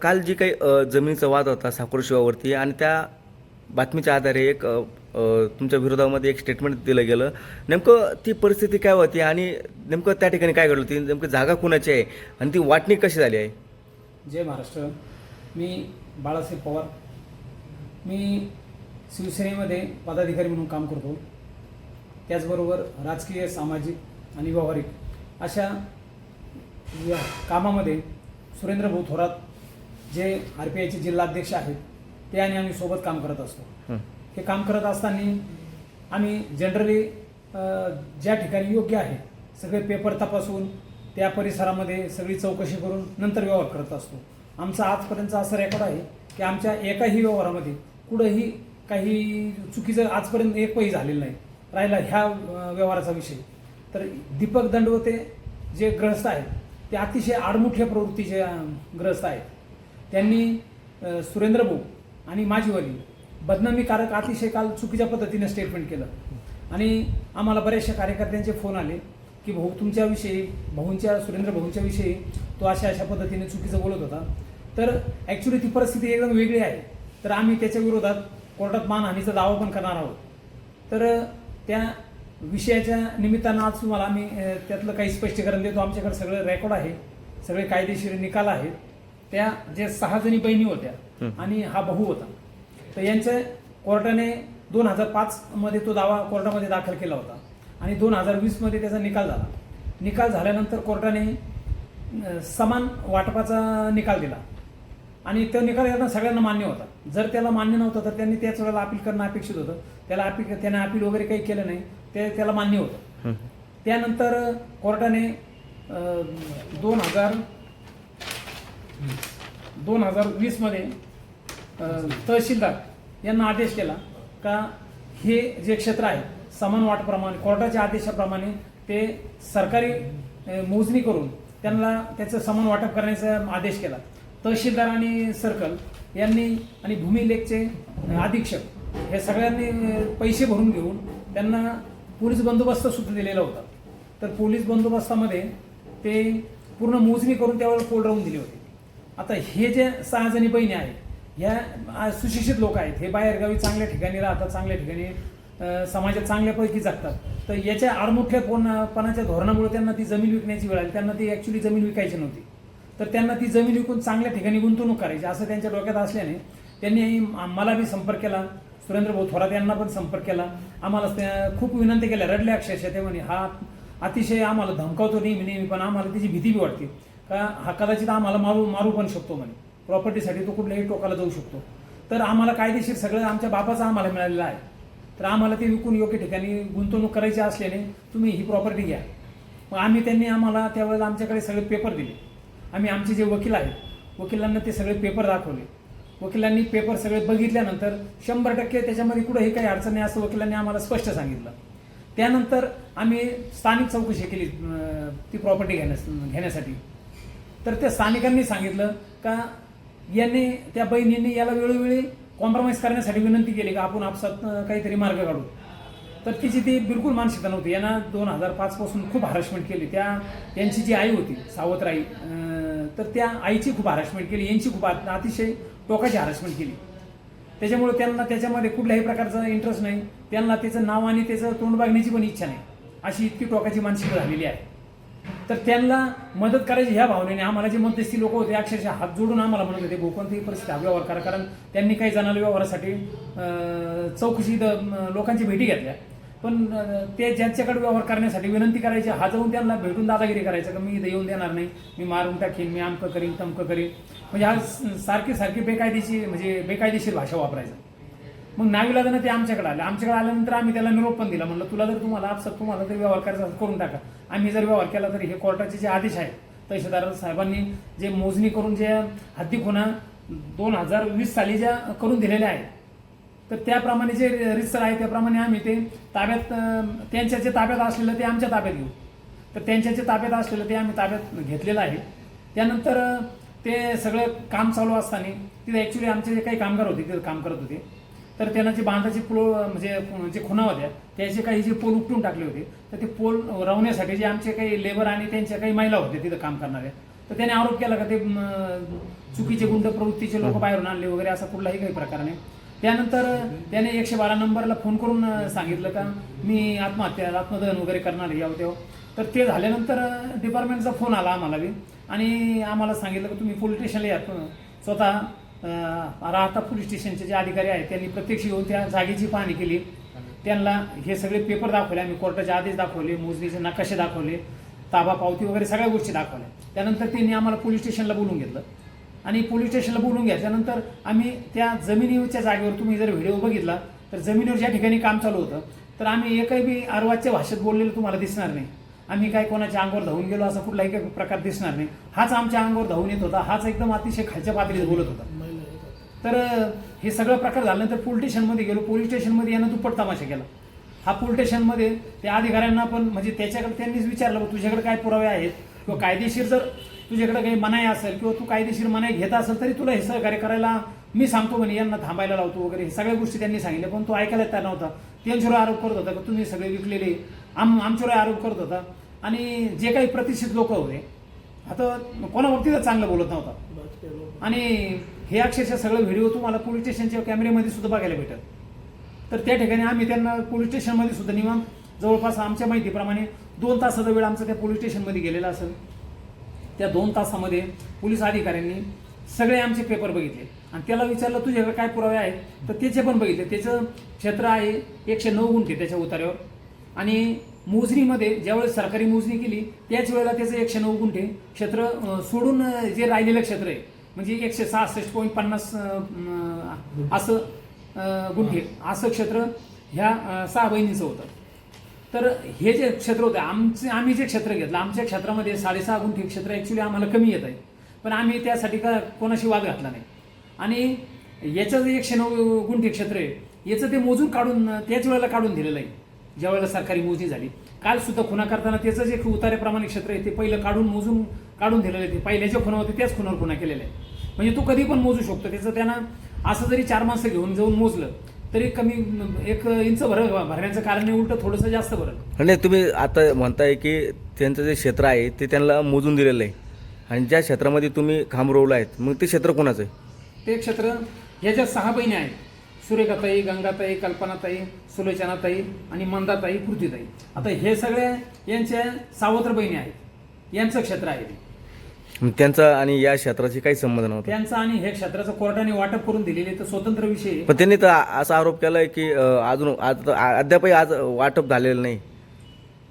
काल जी काही जमिनीचा वाद होता साकोर शिवावरती आणि त्या बातमीच्या आधारे एक तुमच्या विरोधामध्ये एक स्टेटमेंट दिलं गेलं. नेमकं ती परिस्थिती काय होती आणि नेमकं त्या ठिकाणी काय घडलं होती? नेमकं जागा कुणाची आहे आणि ती वाटणी कशी झाली आहे? जय महाराष्ट्र. मी बाळासाहेब पवार. मी शिवसेनेमध्ये पदाधिकारी म्हणून काम करतो. त्याचबरोबर राजकीय, सामाजिक आणि व्यावहारिक अशा कामामध्ये सुरेंद्र भाऊ थोरात जे RPIचे जिल्हाध्यक्ष आहेत ते आणि आम्ही सोबत काम करत असतो. हे काम करत असताना आम्ही जनरली ज्या ठिकाणी योग्य आहे सगळे पेपर तपासून त्या परिसरामध्ये सगळी चौकशी करून नंतर व्यवहार करत असतो. आमचा आजपर्यंतचा असं रेकॉर्ड आहे की आमच्या एकाही व्यवहारामध्ये कुठंही काही चुकीचं आजपर्यंत एकही झालेलं नाही. राहिला ह्या व्यवहाराचा विषय तर दीपक दंडवते जे ग्रस्त आहेत ते अतिशय आडमुठ्या प्रवृत्तीचे ग्रस्त आहेत. त्यांनी सुरेंद्र भाऊ आणि माझी वडील बदनामीकारक अतिशय काल चुकीच्या पद्धतीने स्टेटमेंट केलं आणि आम्हाला बऱ्याचशा कार्यकर्त्यांचे फोन आले की भाऊ तुमच्याविषयी सुरेंद्र भाऊंच्या विषयी तो अशा पद्धतीने चुकीचं बोलत होता. तर ॲक्च्युली ती परिस्थिती एकदम वेगळी आहे. तर आम्ही त्याच्या विरोधात कोर्टात मानहानीचा दावा पण करणार आहोत. तर त्या विषयाच्या निमित्तानं आज तुम्हाला आम्ही त्यातलं काही स्पष्टीकरण देतो. आमच्याकडे सगळं रेकॉर्ड आहे, सगळे कायदेशीर निकाल आहेत. त्या जे 6 जणी बहिणी होत्या आणि हा भाऊ होता तर यांचे कोर्टाने 2005 मध्ये तो दावा कोर्टामध्ये दाखल केला होता आणि 2020 मध्ये त्याचा निकाल झाला. निकाल झाल्यानंतर कोर्टाने समान वाटपाचा निकाल दिला आणि तो निकाल यांना सगळ्यांना मान्य होता. जर त्याला मान्य नव्हतं तर त्यांनी त्याच वेळेला अपील करणं अपेक्षित होतं. त्याने अपील वगैरे काही केलं नाही, ते त्याला मान्य होतं. त्यानंतर कोर्टाने 2020 मध्ये तहसीलदार यांना आदेश केला का हे जे क्षेत्र आहे समान वाटप्रमाणे कोर्टाच्या आदेशाप्रमाणे ते सरकारी मोजणी करून त्यांना त्याचं समान वाटप करण्याचा आदेश केला. तहसीलदार आणि सर्कल यांनी आणि भूमी लेखचे अधीक्षक हे सगळ्यांनी पैसे भरून घेऊन त्यांना पोलीस बंदोबस्त सुद्धा दिलेला होता. तर पोलीस बंदोबस्तामध्ये ते पूर्ण मोजणी करून त्यावर पोल राहून दिले होते. आता हे जे 6 जणी बहिणी आहेत ह्या सुशिक्षित लोक आहेत. हे बाहेरगावी चांगल्या ठिकाणी राहतात, चांगल्या ठिकाणी समाजात चांगल्यापैकी जगतात. तर याच्या आडमुठ्यापणाच्या धोरणामुळे त्यांना ती जमीन विकण्याची वेळ आली. त्यांना ती ॲक्च्युली जमीन विकायची नव्हती. तर त्यांना ती जमीन विकून चांगल्या ठिकाणी गुंतवणूक करायची असं त्यांच्या डोक्यात असल्याने त्यांनी मला बी संपर्क केला, सुरेंद्र भाऊ थोरात यांना पण संपर्क केला. आम्हाला खूप विनंती केल्या, रडल्या अक्षरशः. ते म्हणे हा अतिशय आम्हाला धमकावतो नेहमी, पण आम्हाला त्याची भीती बी वाटते का हा कदाचित आम्हाला मारू पण शकतो म्हणे. प्रॉपर्टीसाठी तो कुठल्याही टोकाला जाऊ शकतो. तर आम्हाला कायदेशीर सगळं आमच्या बापाचं आम्हाला मिळालेलं आहे. तर आम्हाला ते विकून योग्य ठिकाणी गुंतवणूक करायची असल्याने तुम्ही ही प्रॉपर्टी घ्या. मग त्यांनी आम्हाला त्यावेळेला आमच्याकडे सगळे पेपर दिले. आम्ही आमचे जे वकील आहेत वकिलांना ते सगळे पेपर दाखवले. वकिलांनी पेपर सगळे बघितल्यानंतर 100% त्याच्यामध्ये कुठेही काही अडचण नाही असं वकिलांनी आम्हाला स्पष्ट सांगितलं. त्यानंतर आम्ही स्थानिक चौकशी केली ती प्रॉपर्टी घेण्यासाठी. तर त्या स्थानिकांनी सांगितलं का यांनी त्या बहिणींनी याला वेळोवेळी कॉम्प्रोमाइज करण्यासाठी विनंती केली का आपण आपसात काहीतरी मार्ग काढू. तर तिची ती बिलकुल मानसिकता नव्हती. यांना 2005 पासून खूप हॅरेसमेंट केली. त्यांची जी आई होती सावत्राई तर त्या आईची खूप हॅरेसमेंट केली, यांची खूप अतिशय टोकाची हॅरेसमेंट केली. त्याच्यामुळे त्यांना त्याच्यामध्ये कुठल्याही प्रकारचा इंटरेस्ट नाही. त्यांना त्याचं नाव आणि त्याचं तोंड बघण्याची पण इच्छा नाही, अशी इतकी टोकाची मानसिकता झालेली आहे. तर त्यांना मदत करायची ह्या भावनेने आम्हाला जे मध्यस्थी लोक होते अक्षरशः हात जोडून आम्हाला म्हणत होते भाऊ कोणतीही परिस्थिती व्यवहार करा. कारण त्यांनी काही जणांना व्यवहारासाठी चौकशी लोकांची भेटी घेतल्या, पण ते ज्यांच्याकडे व्यवहार करण्यासाठी विनंती करायची हा जाऊन त्यांना भेटून दादागिरी करायचं का मी इथं येऊन देणार नाही, मी मारून टाकीन, मी आमकं करीन तमकं करीन. म्हणजे हा सारखी बेकायदेशीर भाषा वापरायचं. मग नाविलाजानं ते आमच्याकडे आल्यानंतर आम्ही त्याला निरोप पण दिला. म्हणलं तुला जर तुम्हाला जर व्यवहार करायचा करून टाका. आम्ही जर व्यवहार केला तरी हे कोर्टाचे जे आदेश आहेत तहसीलदार साहेबांनी जे मोजणी करून जे हद्दी खुणा 2020 साली ज्या करून दिलेल्या आहेत तर त्याप्रमाणे जे रितसर आहे त्याप्रमाणे आम्ही ते ताब्यात त्यांच्या जे ताब्यात असलेलं ते आमच्या ताब्यात घेऊ. तर त्यांच्या जे ताब्यात असलेलं ते आम्ही ताब्यात घेतलेलं आहे. त्यानंतर ते सगळं काम चालू असताना तिथे ॲक्च्युली आमचे जे काही कामगार होते तिथे काम करत होते. तर त्यांना जे बांधाचे पोल जे खुणा होत्या त्याचे काही जे पोल उपटून टाकले होते. तर ते पोल रवण्यासाठी जे आमचे काही लेबर आणि त्यांच्या काही महिला होते तिथं काम करणाऱ्या तर त्याने आरोप केला का ते चुकीचे गुंड प्रवृत्तीचे लोक बाहेरून आणले वगैरे असा कुठलाही काही प्रकार नाही. त्यानंतर त्याने 112 नंबरला फोन करून सांगितलं का मी आत्मदहन वगैरे करणार आहे यावं तेव्हा. तर ते झाल्यानंतर डिपार्टमेंटचा फोन आला आम्हाला बी आणि आम्हाला सांगितलं की तुम्ही पोलीस स्टेशनला या. स्वतः राहता पोलीस स्टेशनचे जे अधिकारी आहेत त्यांनी प्रत्यक्ष येऊन त्या जागेची पाहणी केली. त्यांना हे सगळे पेपर दाखवले, आम्ही कोर्टाचे आदेश दाखवले, मोजणीचे नकाशे दाखवले, ताबा पावती वगैरे सगळ्या गोष्टी दाखवल्या. त्यानंतर त्यांनी आम्हाला पोलीस स्टेशनला बोलून घेतलं आणि पोलीस स्टेशनला बोलून घ्यायच्यानंतर आम्ही त्या जमिनीच्या जागेवर, तुम्ही जर व्हिडिओ बघितला तर जमिनीवर ज्या ठिकाणी काम चालू होतं तर आम्ही एकही बी अर्वाच्य भाषेत बोललेलं तुम्हाला दिसणार नाही. आम्ही काय कोणाच्या अंगावर धावून गेलो असं कुठलाही काही प्रकार दिसणार नाही. हाच आमच्या अंगावर धावून येत होता, हाच एकदम अतिशय खालच्या पातळीत बोलत होता. तर हे सगळं प्रकार झाल्यानंतर पोलीस स्टेशनमध्ये गेलो. पोलीस स्टेशनमध्ये यानं दुप्पट तमाशा केला. हा पोलीस स्टेशनमध्ये त्या अधिकाऱ्यांना पण म्हणजे त्याच्याकडे त्यांनीच विचारलं तुझ्याकडे काय पुरावे आहेत किंवा कायदेशीर जर तुझ्याकडे काही मनाई असेल किंवा तू कायदेशीर मनाई घेत असेल तरी तुला हे सहकार्य करायला मी सांगतो म्हणे, यांना थांबायला लावतो वगैरे हे सगळ्या गोष्टी त्यांनी सांगितल्या. पण तो ऐकायला तयार नव्हता. त्यांच्यावर आरोप करत होता की तुम्ही सगळे विकलेले, आमच्यावर आरोप करत होता. आणि जे काही प्रतिष्ठित लोक होते आता कोणाबाबतीतच चांगलं बोलत नव्हता. आणि हे अक्षरशः सगळं व्हिडिओ तुम्हाला पोलीस स्टेशनच्या कॅमेऱ्यामध्ये सुद्धा बघायला भेटत. तर त्या ठिकाणी आम्ही त्यांना पोलीस स्टेशनमध्ये सुद्धा निवांत जवळपास आमच्या माहितीप्रमाणे 2 तासाचा वेळ आमचा त्या पोलीस स्टेशनमध्ये गेलेला असेल. त्या 2 तासामध्ये पोलीस अधिकाऱ्यांनी सगळे आमचे पेपर बघितले आणि त्याला विचारलं तुझ्याकडे काय पुरावे आहेत तर त्याचे पण बघितले. त्याचं क्षेत्र आहे 109 गुंठे त्याच्या उतार्यावर आणि मोजणीमध्ये ज्यावेळेस सरकारी मोजणी केली त्याच वेळेला त्याचं 109 गुंठे क्षेत्र सोडून जे राहिलेलं क्षेत्र आहे म्हणजे 166.50 असं गुंठे असं क्षेत्र ह्या 6 बहिणींचं होतं. तर हे जे क्षेत्र होतं आम्ही जे क्षेत्र घेतलं आमच्या क्षेत्रामध्ये 6.5 गुंठे क्षेत्र ॲक्च्युली आम्हाला कमी येत आहे. पण आम्ही त्यासाठी कोणाशी वाद घातला नाही. आणि याचं जे 109 गुंठे क्षेत्र आहे याचं ते मोजून काढून त्याच वेळेला काढून दिलेलं आहे ज्या वेळेला सरकारी मोजणी झाली. काल सुद्धा खुना करताना त्याचं जे उतार्याप्रमाणे क्षेत्र आहे ते पहिलं मोजून काढून दिलेलं आहे. ते पहिल्या ज्या खुना होते त्याच खुनावर खुना केलेला आहे. म्हणजे तू कधी पण मोजू शकतो. त्याचं त्यांना असं जरी 4 माणसं घेऊन जाऊन मोजलं तरी कमी 1 इंच भरण्याचं कारण नाही, उलट थोडंसं जास्त भरलं. नाही तुम्ही आता म्हणताय की त्यांचं जे क्षेत्र आहे ते त्यांना मोजून दिलेलं आहे आणि ज्या क्षेत्रामध्ये तुम्ही खांब रोवला आहेत मग ते क्षेत्र कोणाचं आहे? ते क्षेत्र ह्याच्यात 6 बहिणी आहेत. सुरेखाताई, गंगाताई, कल्पनाताई, सुलोचनाताई आणि मंदाताई, पृथ्वीताई. आता हे सगळे यांच्या सावत्र बहिणी आहेत. यांचं क्षेत्र आहे. त्यांचा आणि या क्षेत्राशी काही संबंध नव्हता. त्यांचा आणि हे क्षेत्राचं कोर्टाने वाटप करून दिलेले तर स्वतंत्र विषय आहे. पण त्यांनी तर असा आरोप केलाय की अजून अद्यापही आज वाटप झालेलं नाही.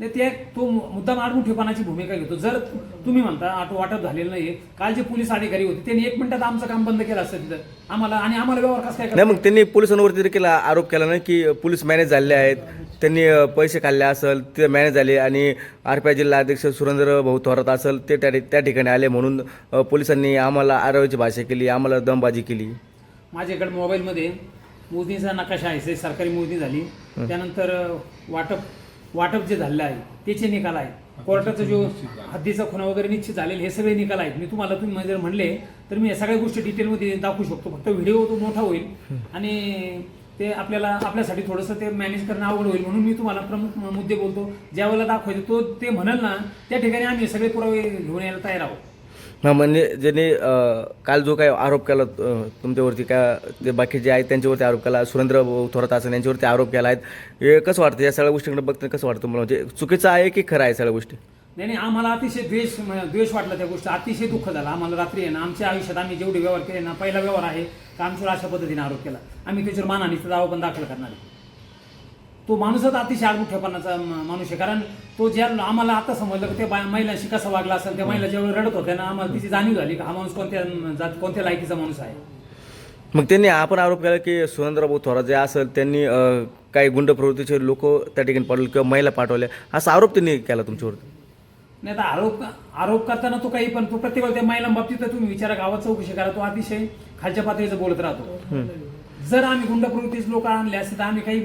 ते तो मुद्दाम आडमुठेपणाची भूमिका घेतो. जर तुम्ही म्हणता वाटप झालेलं नाही, काल जे पोलीस अधिकारी होते त्यांनी 1 मिनिटात आमचं काम बंद केलं असतं तिथं आम्हाला व्यवहार कसं काय नाही. मग त्यांनी पोलिसांवरती देखील आरोप केला नाही की पोलीस मॅनेज झाले आहेत, त्यांनी पैसे खाल्ले असेल ते मॅनेज झाले आणि RPI जिल्हा अध्यक्ष सुरेंद्र भाऊ थोरात असेल ते त्या ठिकाणी आले म्हणून पोलिसांनी आम्हाला आरवाची भाषा केली, आम्हाला दमबाजी केली. माझ्याकडे मोबाईलमध्ये मोजणीचा नकाशा आहे. सरकारी मोजणी झाली त्यानंतर वाटप जे झालेलं आहे त्याचे निकाल आहे. कोर्टाचा जो हद्दीचा खुना वगैरे निश्चित झालेले हे सगळे निकाल आहेत. मी तुम्ही जर म्हणले तर मी या सगळ्या गोष्टी डिटेलमध्ये दाखवू शकतो. फक्त व्हिडिओ तो मोठा होईल आणि ते आपल्यासाठी थोडंसं ते मॅनेज करणं अवघड होईल म्हणून मी तुम्हाला प्रमुख मुद्दे बोलतो. ज्या वेळेला दाखवायचे तो ते म्हणाल ना त्या ठिकाणी आम्ही सगळे पुरावे घेऊन यायला तयार आहोत. हां म्हणजे ज्यांनी काल जो काय आरोप केला तुमच्यावरती काय ते बाकी जे आहेत त्यांच्यावरती आरोप केला, सुरेंद्र भाऊ थोरात असेल यांच्यावरती आरोप केला आहेत, हे कसं वाटतं या सगळ्या गोष्टीकडे बघताना कसं वाटतं मला? म्हणजे चुकीचं आहे की खरं आहे सगळ्या गोष्टी? नाही आम्हाला अतिशय द्वेष वाटला त्या गोष्टी. अतिशय दुःख झालं आम्हाला. रात्री आहे ना आमच्या आयुष्यात आम्ही जेवढे व्यवहार केले ना पहिला व्यवहार आहे का आमच्यावर अशा पद्धतीने आरोप केला. आम्ही त्याच्यावर मानहानीचा दावा पण दाखल करणार आहे. तो माणूसच अतिशय आडमुठेपणाचा माणूस आहे. कारण तो ज्या आम्हाला आता समजलं की त्या महिलांशी कसा वागला असेल, त्या महिला ज्यावेळी रडत होत्या ना आम्हाला तिची जाणीव झाली की हा माणूस कोणत्या लायकीचा माणूस आहे. मग त्यांनी आपण आरोप केला की सुरेंद्र भाऊ थोरात जे असेल त्यांनी काही गुंड प्रवृत्तीचे लोक त्या ठिकाणी पाठवले किंवा महिला पाठवल्या असा आरोप त्यांनी केला तुमच्यावरती? नाही आता आरोप करताना तो काही पण तो प्रत्येक त्या महिलांबाबतीत तुम्ही विचारा, गावात चौकशी करा, तो अतिशय खालच्या पातळीचं बोलत राहतो. जर आम्ही गुंड प्रवृत्तीचे लोक आणले असते तर आम्ही काही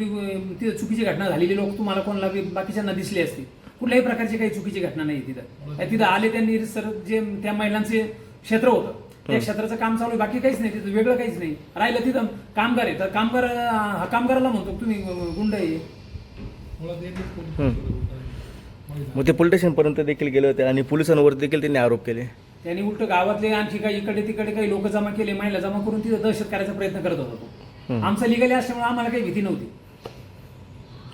तिथं चुकीची घटना झालेली लोक तुम्हाला कोणाला बाकीच्यांना दिसली असती. कुठल्याही प्रकारची काही चुकीची घटना नाही तिथं आले त्यांनी सर जे त्या महिलांचे क्षेत्र होतं त्या क्षेत्राचं काम चालू आहे, बाकी काहीच नाही तिथं, वेगळं काहीच नाही. राहिलं तिथं कामगार आहे तर कामगाराला म्हणतो तुम्ही गुंड आहे. मग ते पोलीस स्टेशनपर्यंत देखील गेले होते आणि पोलिसांवर देखील त्यांनी आरोप केले. त्यांनी उलट गावातले आणखी काही इकडे तिकडे काही लोक जमा केले, महिला जमा करून तिथं दहशत करायचा प्रयत्न करत होता तो. आमचा लिगली असल्यामुळे आम्हाला काही भीती नव्हती.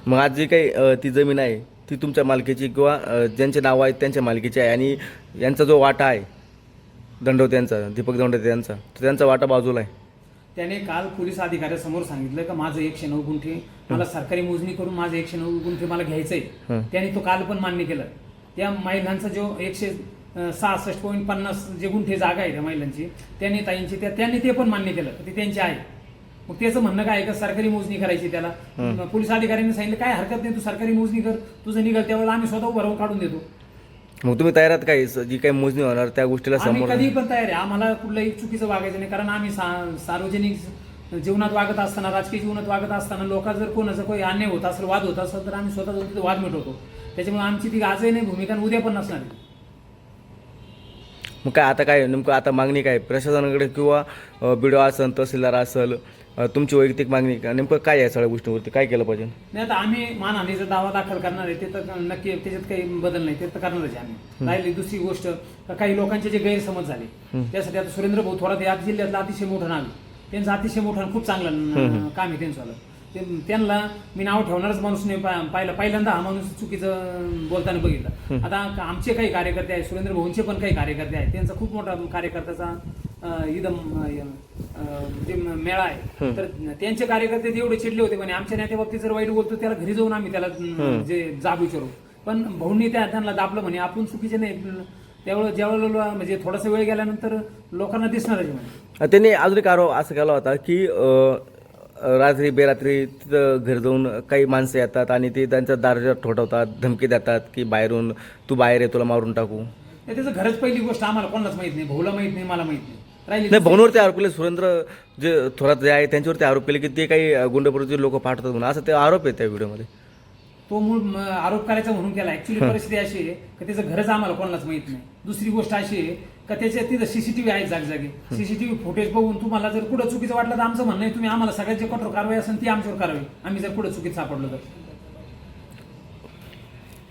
मग आज जी काही ती जमीन आहे ती तुमच्या मालकीची किंवा ज्यांचे नाव आहेत त्यांच्या मालकीची आहे, आणि यांचा जो वाटा आहे दंडवत्यांचा, दीपक दंडवते यांचा, तर त्यांचा वाटा बाजूला आहे. त्याने काल पोलीस अधिकाऱ्यासमोर सांगितलं का माझं 109 गुंठे मला सरकारी मोजणी करून माझं 109 गुंठे मला घ्यायचंय. त्याने तो काल पण मान्य केलं. त्या महिलांचा जो 166.50 जे गुंठे जागा आहे त्या महिलांची, त्याने ताईंची त्यांनी ते पण मान्य केलं ते त्यांचे आहे. मग त्याचं म्हणणं काय का सरकारी मोजणी करायची त्याला. पोलीस अधिकाऱ्यांनी सांगितलं काय हरकत नाही, तू सरकारी मोजणी कर, तुझं निघाल त्यावेळेला आम्ही स्वतः भरवून काढून देतो. मग तुम्ही तयार आहात काय जी काही मोजणी होणार त्या गोष्टीला आम्ही समोर? कधी पण तयार आहे. आम्हाला कुठलंही चुकीचं वागायचं नाही, कारण आम्ही सार्वजनिक जीवनात वागत असताना, राजकीय जीवनात वागत असताना लोकांचा जर कोणाचा काही अन्याय होत असेल, वाद होत असेल, तर आम्ही स्वतः जाऊन तिथे वाद मिटवतो. त्याच्यामुळे आमची ती आजही नाही भूमिका आणि उद्या पण नसणार आहे. मग काय आता काय नेमकं आता मागणी काय प्रशासनाकडे किंवा BDO असेल, तहसीलदार असेल, तुमची वैयक्तिक मागणी नेमकं काय आहे सगळ्या गोष्टींवरती काय केलं पाहिजे? नाही आता आम्ही मानहानीचा दावा दाखल करणार आहे, ते तर नक्की त्याच्यात काही बदल नाही, ते तर करणारच आहे आम्ही. राहिली दुसरी गोष्ट, काही लोकांचे जे गैरसमज झाले त्यासाठी आता सुरेंद्र भाऊ थोरात या जिल्ह्यातला अतिशय मोठं नाव आहे. त्यांचं अतिशय मोठं खूप चांगलं काम आहे त्यांचं. त्यांना मी नाव ठेवणारच माणूस नाही पहिल्यांदा हा माणूस चुकीचं बोलताना बघितलं. आता आमचे काही कार्यकर्ते आहेत, सुरेंद्र भाऊंचे पण काही कार्यकर्ते आहेत, त्यांचा खूप मोठा कार्यकर्त्याचा जे मेळा आहे, तर त्यांचे कार्यकर्ते एवढे चिडले होते म्हणे आमच्या नेत्याबाबतीत जर वाईट बोलतो त्याला घरी जाऊन आम्ही त्याला जे जाब विचारू. पण भाऊंनी त्यांना दाबलं म्हणे आपण चुकीचे नाही. त्यावेळेस ज्यावेळेला म्हणजे थोडासा वेळ गेल्यानंतर लोकांना दिसणारच म्हणे. त्यांनी अजून एक आरोप असा केला होता की रात्री बेरात्री तिथं घरी जाऊन काही माणसं येतात आणि ते त्यांचा दार ठोठवतात, धमकी देतात की बाहेरून तू बाहेर आहे, तुला मारून टाकू. त्याचं घरच पहिली गोष्ट आम्हाला कोणालाच माहित नाही, भाऊला माहित नाही, मला माहित नाही. नाही, भाऊंवरती आरोप केले, सुरेंद्र जे थोरात जे आहे त्यांच्यावरती आरोप केले की ते काही गुंडप्रवृत्ती लोक पाठवतात म्हणून, असं ते आरोप आहे त्या व्हिडिओमध्ये. तो मूळ आरोप करायचा म्हणून केला. ऍक्च्युली परिस्थिती अशी आहे की त्याचं घरच आम्हाला कोणालाच माहित नाही. दुसरी गोष्ट अशी आहे का त्याच्या तिथं CCTV आहे जागजागी. CCTV फुटेज बघून तुम्हाला जर कुठं चुकीचं वाटलं तर आमचं म्हणणं आहे तुम्ही आम्हाला सगळ्यात जे कठोर कारवाई असेल ती आमच्यावर करावी, आम्ही जर कुठं चुकीत सापडलो तर.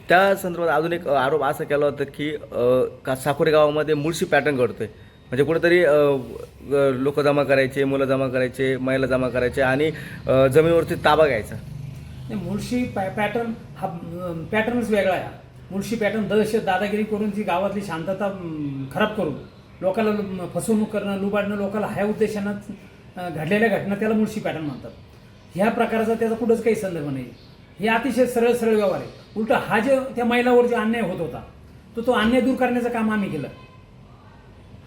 त्या संदर्भात अजून एक आरोप असा केला होता की साकोरे गावामध्ये मुळशी पॅटर्न घडतोय, म्हणजे कुठेतरी लोक जमा करायचे, मुलं जमा करायचे, महिला जमा करायचे आणि जमिनीवरती ताबा घ्यायचा. मुळशी पॅटर्न हा पॅटर्नच वेगळा आहे. मुळशी पॅटर्न दहशत दादागिरी करून जी गावातली शांतता खराब करून लोकांना फसवणूक करणं, लुबाडणं लोकांना ह्या उद्देशानं घडलेल्या घटना त्याला मुळशी पॅटर्न म्हणतात. ह्या प्रकारचा त्याचा कुठंच काही संदर्भ नाही. हे अतिशय सरळ सरळ व्यवहार आहे. उलट हा जे त्या महिलावर जे अन्याय होत होता तो अन्याय दूर करण्याचं काम आम्ही केलं.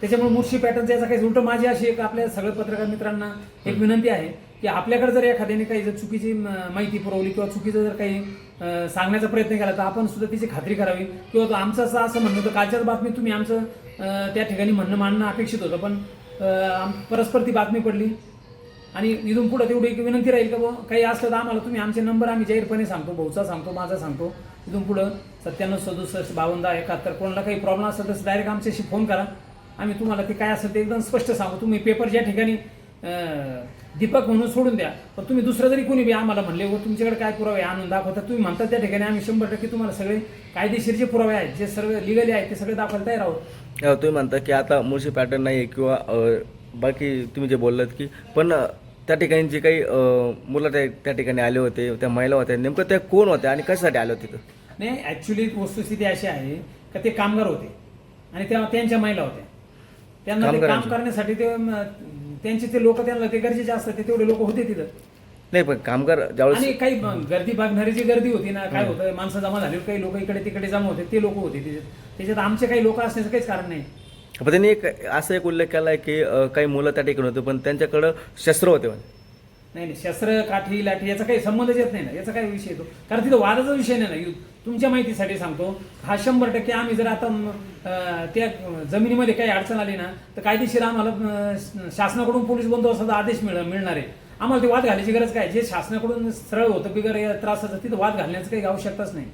त्याच्यामुळे मुळशी पॅटर्नचा याचा काही उलट माझी अशी एक आपल्या सगळ्या पत्रकार मित्रांना एक विनंती आहे की आपल्याकडे जर एखाद्याने काही जर चुकीची माहिती पुरवली किंवा चुकीचं जर काही सांगण्याचा प्रयत्न केला तर आपण सुद्धा तिची खात्री करावी. किंवा आमचं असं म्हणणं होतं कालच्याच बातमीत तुम्ही आमचं त्या ठिकाणी म्हणणं मांडणं अपेक्षित होतं, पण परस्पर ती बातमी पडली. आणि इथून पुढे तेवढी एक विनंती राहील का काही असलं तर आम्हाला तुम्ही आमचे नंबर आम्ही जाहीरपणे सांगतो, भाऊचा सांगतो, माझा सांगतो. इथून पुढं 97 67 52 71 कोणाला काही प्रॉब्लेम असेल तर डायरेक्ट आमच्याशी फोन करा. आम्ही तुम्हाला ते काय असेल ते एकदम स्पष्ट सांगू. तुम्ही पेपर ज्या ठिकाणी दीपक म्हणून सोडून द्या, पण तुम्ही दुसरं जरी कोणी बी आम्हाला म्हणले व तुमच्याकडे काय पुरावे आणून दाखवता तुम्ही म्हणता त्या ठिकाणी आम्ही 100% तुम्हाला सगळे कायदेशीर जे पुरावे आहेत, जे सर्व लिगली आहेत ते सगळे दाखवायला तयार आहोत. तुम्ही म्हणता की आता मुळशी पॅटर्न नाही किंवा बाकी तुम्ही जे बोललात की पण त्या ठिकाणी जे काही मुलं त्या ठिकाणी आले होते, त्या महिला होत्या, नेमकं त्या कोण होत्या आणि कशासाठी आल्या होत्या तिथं? नाही, ऍक्च्युली वस्तुस्थिती अशी आहे का ते कामगार होते आणि त्यांच्या महिला होत्या. त्यांना ते काम करण्यासाठी त्यांचे ते लोक त्यांना ते गरजेचे असतात, ते तेवढे लोक होते तिथं. नाही, पण कामगार ज्यावेळेस आणि काही गर्दी बघणारी जी गर्दी होती ना, काय होतं माणसं जमा झाली, काही लोक इकडे तिकडे जमा होते, ते लोक होते त्याच्यात आमचे काही लोक असण्याचं काहीच कारण नाही. पण त्यांनी एक असा एक उल्लेख केला की काही मुलं त्या ठिकाणी होते पण त्यांच्याकडं शस्त्र होते. नाही, शस्त्र काठी लाठी याचा काही संबंधच येत नाही ना, याचा काय विषय येतो, कारण तिथं वादाचा विषय नाही ना. तुमच्या माहितीसाठी सांगतो, हा 100% आम्ही जर आता त्या जमिनीमध्ये काही अडचण आली ना तर कायदेशीर आम्हाला शासनाकडून पोलीस बंदोबस्ताचा आदेश मिळणार आहे. आम्हाला ते वाद घालायची गरज काय, जे शासनाकडून सरळ होतं बिगर त्रासाचं तिथं वाद घालण्याचं काही आवश्यकताच नाही.